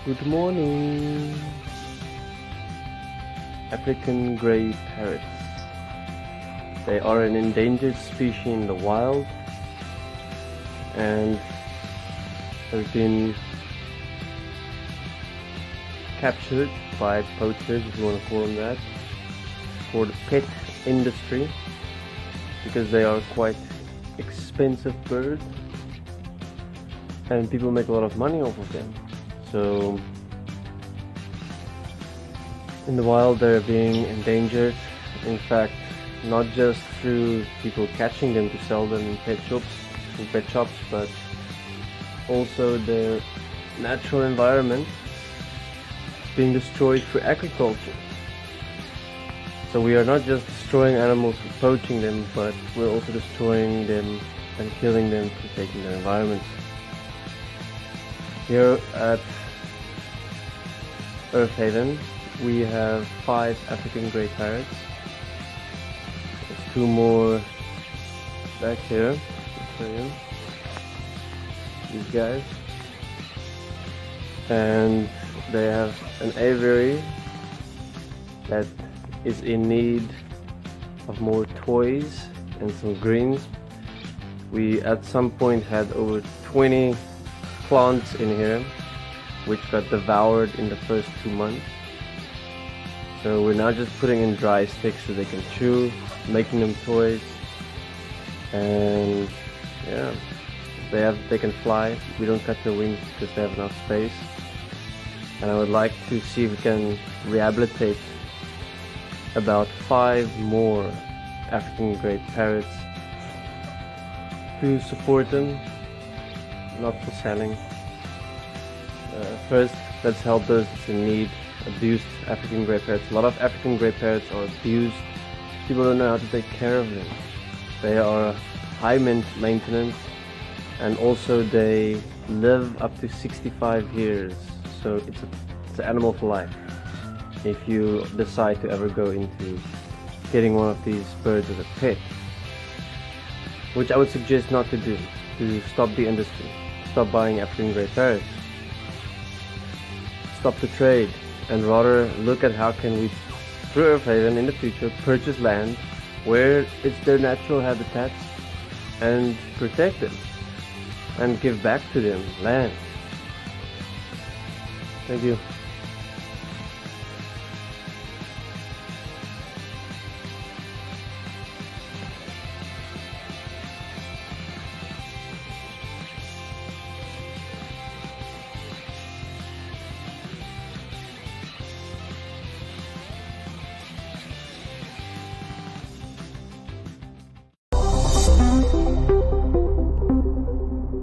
Good morning. African grey parrots. They are an endangered species in the wild and have been captured by poachers, if you want to call them that, for the pet industry because they are quite expensive birds and people make a lot of money off of them. So in the wild they're being endangered, in fact not just through people catching them to sell them in pet shops, but also their natural environment being destroyed through agriculture. So we are not just destroying animals for poaching them, but we're also destroying them and killing them for taking their environments. Here at Earth Haven we have 5 African grey parrots. There's 2 more back here. I'll show you. These guys. And they have an aviary that is in need of more toys and some greens. We at some point had over 20 plants in here which got devoured in the first 2 months. So we're now just putting in dry sticks so they can chew, making them toys, and yeah, they can fly. We don't cut their wings because they have enough space. And I would like to see if we can rehabilitate about 5 more African grey parrots to support them, not for selling. First, let's help those in need. Abused African grey parrots. A lot of African grey parrots are abused. People don't know how to take care of them. They are high maintenance, and also they live up to 65 years. So it's an animal for life. If you decide to ever go into getting one of these birds as a pet, which I would suggest not to do, to stop the industry, stop buying African grey parrots, stop the trade, and rather look at how can we, through Earth Haven in the future, purchase land where it's their natural habitats and protect them and give back to them land. Thank you.